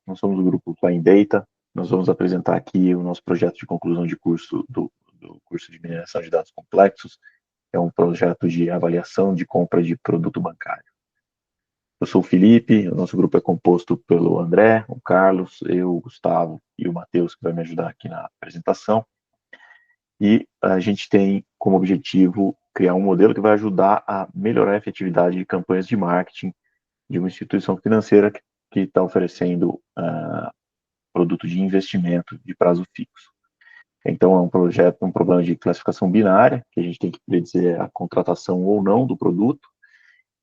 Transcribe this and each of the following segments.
nós somos o grupo Flying Data. Nós vamos apresentar aqui o nosso projeto de conclusão de curso do curso de mineração de dados complexos. É um projeto de avaliação de compra de produto bancário. Eu sou o Felipe, o nosso grupo é composto pelo André, o Carlos, eu, o Gustavo e o Matheus, que vai me ajudar aqui na apresentação. E a gente tem como objetivo criar um modelo que vai ajudar a melhorar a efetividade de campanhas de marketing de uma instituição financeira que está oferecendo produto de investimento de prazo fixo. Então, é um projeto, um problema de classificação binária, que a gente tem que predizer a contratação ou não do produto,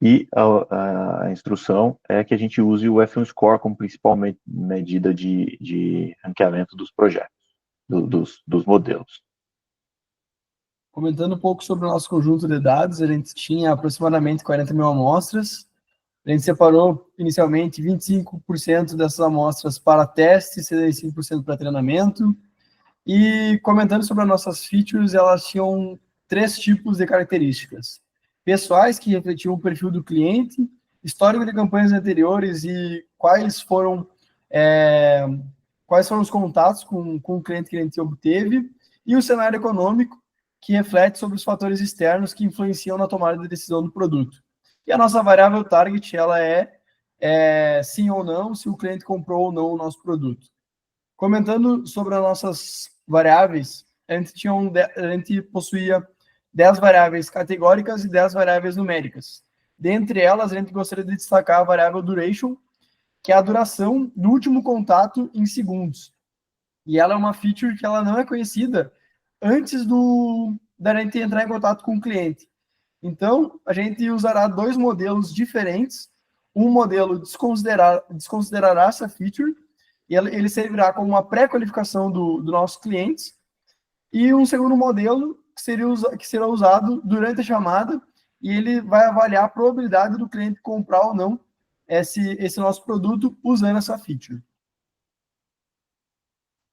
e a instrução é que a gente use o F1 Score como principal medida de ranqueamento dos projetos, dos modelos. Comentando um pouco sobre o nosso conjunto de dados, a gente tinha aproximadamente 40 mil amostras. A gente separou inicialmente 25% dessas amostras para teste, 75% para treinamento. E comentando sobre as nossas features, elas tinham 3 tipos de características. Pessoais, que refletiam o perfil do cliente, histórico de campanhas anteriores e quais foram os contatos com o cliente que a gente obteve, e o cenário econômico, que reflete sobre os fatores externos que influenciam na tomada de decisão do produto. E a nossa variável target, ela é sim ou não, se o cliente comprou ou não o nosso produto. Comentando sobre as nossas variáveis, a gente possuía 10 variáveis categóricas e 10 variáveis numéricas. Dentre elas, a gente gostaria de destacar a variável duration, que é a duração do último contato em segundos. E ela é uma feature que ela não é conhecida antes da gente entrar em contato com o cliente. Então, a gente usará 2 modelos diferentes. Um modelo desconsiderará essa feature, e ele servirá como uma pré-qualificação do nossos clientes, e um segundo modelo que será usado durante a chamada, e ele vai avaliar a probabilidade do cliente comprar ou não esse nosso produto usando essa feature.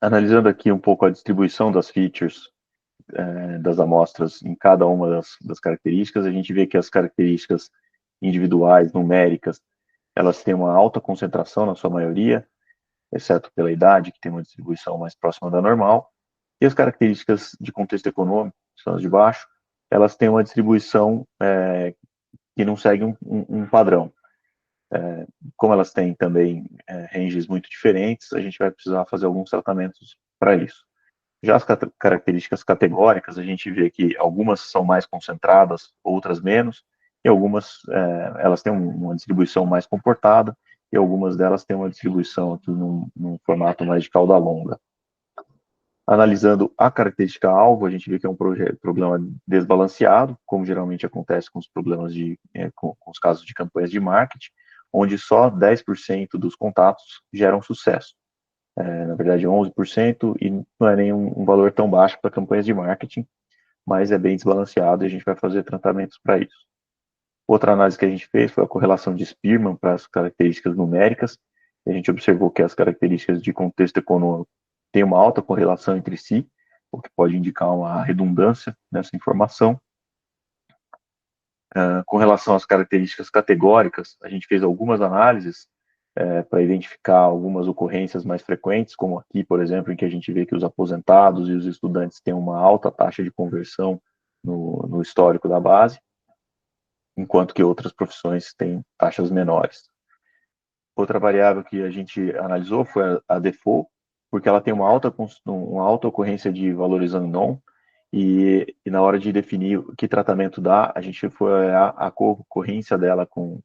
Analisando aqui um pouco a distribuição das features das amostras em cada uma das características, a gente vê que as características individuais, numéricas, elas têm uma alta concentração na sua maioria, exceto pela idade, que tem uma distribuição mais próxima da normal, e as características de contexto econômico, que são as de baixo, elas têm uma distribuição que não segue um padrão. Como elas têm também ranges muito diferentes, a gente vai precisar fazer alguns tratamentos para isso. Já as características categóricas, a gente vê que algumas são mais concentradas, outras menos, e algumas elas têm uma distribuição mais comportada, e algumas delas têm uma distribuição aqui num formato mais de cauda longa. Analisando a característica alvo, a gente vê que é um problema desbalanceado, como geralmente acontece com os problemas com os casos de campanhas de marketing, onde só 10% dos contatos geram sucesso. Na verdade, 11%, e não é nem um valor tão baixo para campanhas de marketing, mas é bem desbalanceado e a gente vai fazer tratamentos para isso. Outra análise que a gente fez foi a correlação de Spearman para as características numéricas. A gente observou que as características de contexto econômico têm uma alta correlação entre si, o que pode indicar uma redundância nessa informação. Com relação às características categóricas, a gente fez algumas análises para identificar algumas ocorrências mais frequentes, como aqui, por exemplo, em que a gente vê que os aposentados e os estudantes têm uma alta taxa de conversão no histórico da base, enquanto que outras profissões têm taxas menores. Outra variável que a gente analisou foi a default, porque ela tem uma alta ocorrência de valores unknown, e na hora de definir que tratamento dá, a gente foi olhar a concorrência dela com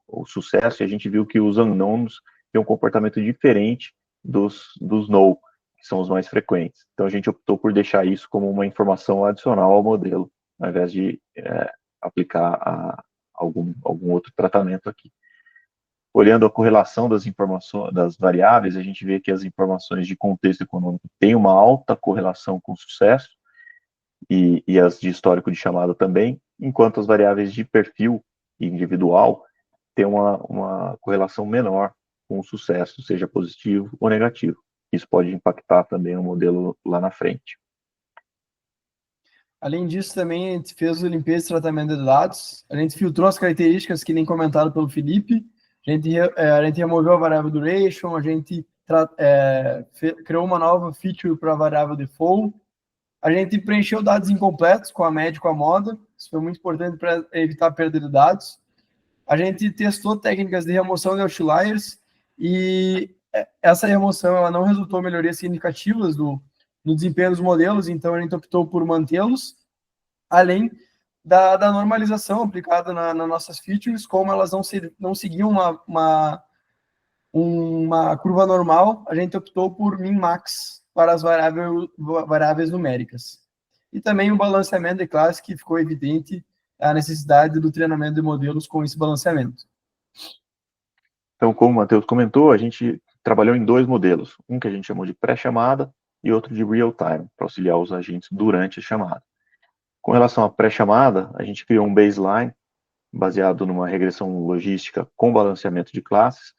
o sucesso, e a gente viu que os unknowns têm um comportamento diferente dos no, que são os mais frequentes. Então a gente optou por deixar isso como uma informação adicional ao modelo, ao invés de aplicar algum outro tratamento aqui. Olhando a correlação das informações, das variáveis, a gente vê que as informações de contexto econômico têm uma alta correlação com sucesso, e as de histórico de chamada também, enquanto as variáveis de perfil individual têm uma correlação menor com o sucesso, seja positivo ou negativo. Isso pode impactar também o modelo lá na frente. Além disso, também a gente fez a limpeza e tratamento de dados, a gente filtrou as características que nem comentado pelo Felipe, A gente removeu a variável duration, a gente criou uma nova feature para a variável default, a gente preencheu dados incompletos com a média e com a moda, isso foi muito importante para evitar perda de dados. A gente testou técnicas de remoção de outliers e essa remoção ela não resultou em melhorias significativas no desempenho dos modelos, então a gente optou por mantê-los, além da normalização aplicada nas nossas features, como elas não seguiam uma curva normal, a gente optou por min-max para as variáveis numéricas. E também o balanceamento de classe, que ficou evidente a necessidade do treinamento de modelos com esse balanceamento. Então, como o Matheus comentou, a gente trabalhou em 2 modelos, um que a gente chamou de pré-chamada e outro de real-time, para auxiliar os agentes durante a chamada. Com relação à pré-chamada, a gente criou um baseline baseado numa regressão logística com balanceamento de classes,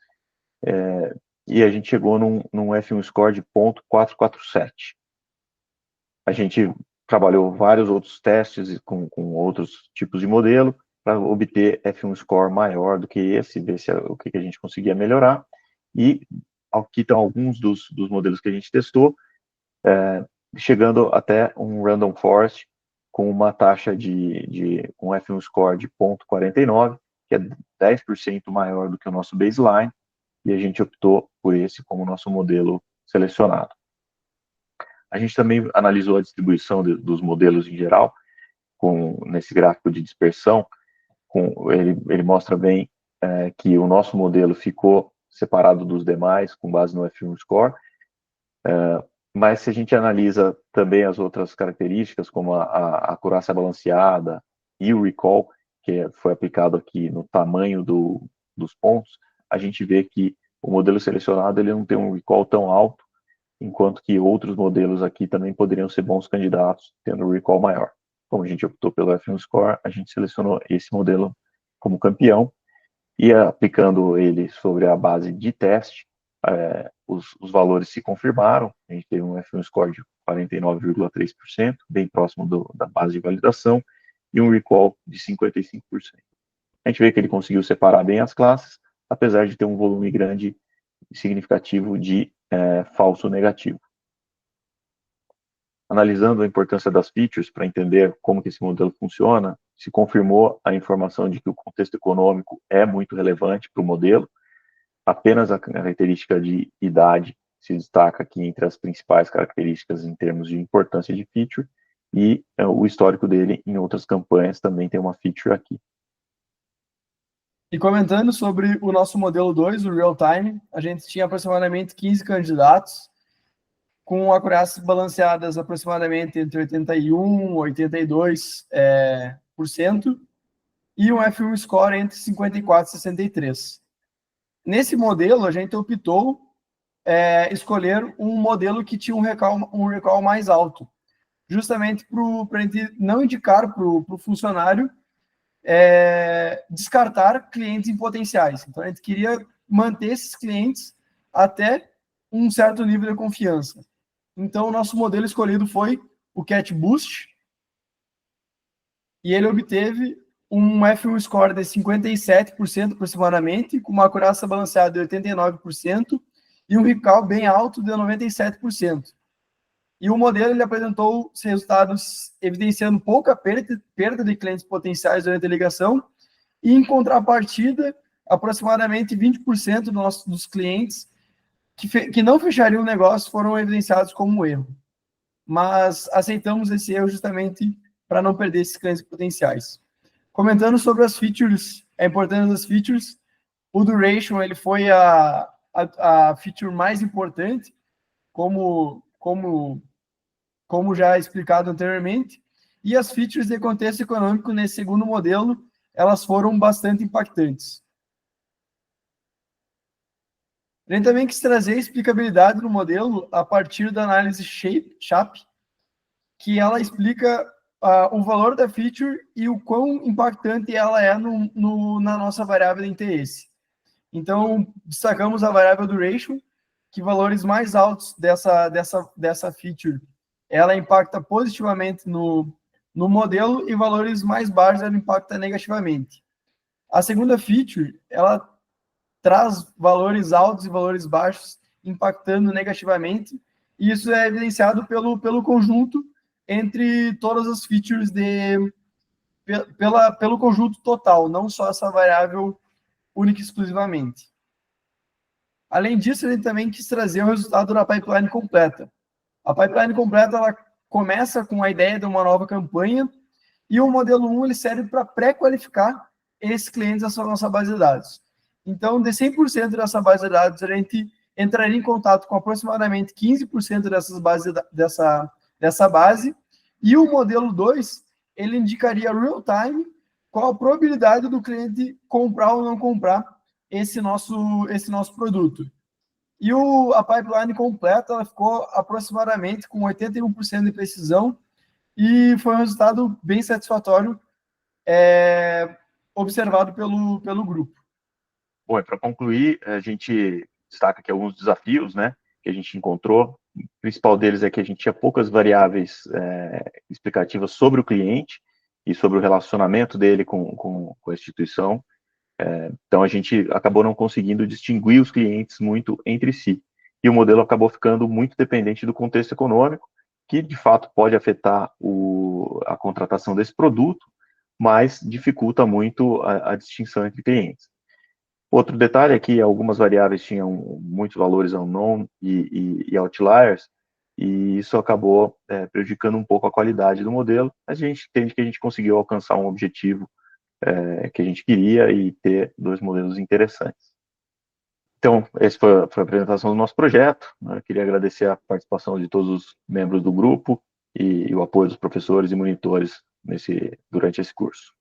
e a gente chegou num F1 score de 0.447. A gente trabalhou vários outros testes com outros tipos de modelo para obter F1 score maior do que esse, ver o que a gente conseguia melhorar. E aqui estão alguns dos modelos que a gente testou, chegando até um random forest com uma taxa de um F1 score de 0.49, que é 10% maior do que o nosso baseline, e a gente optou por esse como nosso modelo selecionado. A gente também analisou a distribuição dos modelos em geral, nesse gráfico de dispersão, ele mostra bem que o nosso modelo ficou separado dos demais, com base no F1 score, mas se a gente analisa também as outras características, como a acurácia balanceada e o recall, que foi aplicado aqui no tamanho dos pontos, a gente vê que o modelo selecionado ele não tem um recall tão alto, enquanto que outros modelos aqui também poderiam ser bons candidatos, tendo um recall maior. Como a gente optou pelo F1 Score, a gente selecionou esse modelo como campeão, e aplicando ele sobre a base de teste, os valores se confirmaram, a gente teve um F1 Score de 49,3%, bem próximo da base de validação, e um recall de 55%. A gente vê que ele conseguiu separar bem as classes, apesar de ter um volume grande e significativo de falso negativo. Analisando a importância das features para entender como que esse modelo funciona, se confirmou a informação de que o contexto econômico é muito relevante para o modelo. Apenas a característica de idade se destaca aqui entre as principais características em termos de importância de feature, e o histórico dele em outras campanhas também tem uma feature aqui. E comentando sobre o nosso modelo 2, o Real Time, a gente tinha aproximadamente 15 candidatos, com acurácias balanceadas aproximadamente entre 81% e 82%, e um F1 score entre 54% e 63%. Nesse modelo, a gente optou escolher um modelo que tinha um recall mais alto, justamente para a gente não indicar para o funcionário descartar clientes em potenciais. Então, a gente queria manter esses clientes até um certo nível de confiança. Então, o nosso modelo escolhido foi o Cat Boost, e ele obteve um F1 score de 57% aproximadamente, com uma acurácia balanceada de 89% e um recall bem alto de 97%. E o modelo ele apresentou os resultados evidenciando pouca perda de clientes potenciais durante a ligação, e em contrapartida, aproximadamente 20% dos clientes que não fechariam o negócio foram evidenciados como erro. Mas aceitamos esse erro justamente para não perder esses clientes potenciais. Comentando sobre as features, a importância das features, o duration ele foi a feature mais importante, como já explicado anteriormente, e as features de contexto econômico nesse segundo modelo, elas foram bastante impactantes. A gente também quis trazer explicabilidade no modelo a partir da análise SHAP, que ela explica o valor da feature e o quão impactante ela é na nossa variável de interesse. Então, destacamos a variável duration, que valores mais altos dessa feature, ela impacta positivamente no modelo, e valores mais baixos ela impacta negativamente. A segunda feature, ela traz valores altos e valores baixos, impactando negativamente, e isso é evidenciado pelo conjunto entre todas as features pelo conjunto total, não só essa variável única e exclusivamente. Além disso, ele também quis trazer o resultado da pipeline completa. A pipeline completa ela começa com a ideia de uma nova campanha e o modelo 1 ele serve para pré-qualificar esses clientes nessa nossa base de dados. Então, de 100% dessa base de dados, a gente entraria em contato com aproximadamente 15% dessa base, e o modelo 2, ele indicaria real-time qual a probabilidade do cliente comprar ou não comprar esse nosso produto. E a pipeline completa ela ficou aproximadamente com 81% de precisão e foi um resultado bem satisfatório observado pelo grupo. Bom, para concluir, a gente destaca aqui alguns desafios, né, que a gente encontrou. O principal deles é que a gente tinha poucas variáveis explicativas sobre o cliente e sobre o relacionamento dele com a instituição. Então, a gente acabou não conseguindo distinguir os clientes muito entre si. E o modelo acabou ficando muito dependente do contexto econômico, que, de fato, pode afetar a contratação desse produto, mas dificulta muito a distinção entre clientes. Outro detalhe é que algumas variáveis tinham muitos valores unknown e outliers, e isso acabou prejudicando um pouco a qualidade do modelo. A gente entende que a gente conseguiu alcançar um objetivo que a gente queria e ter dois modelos interessantes. Então, essa foi a apresentação do nosso projeto. Eu queria agradecer a participação de todos os membros do grupo e o apoio dos professores e monitores durante esse curso.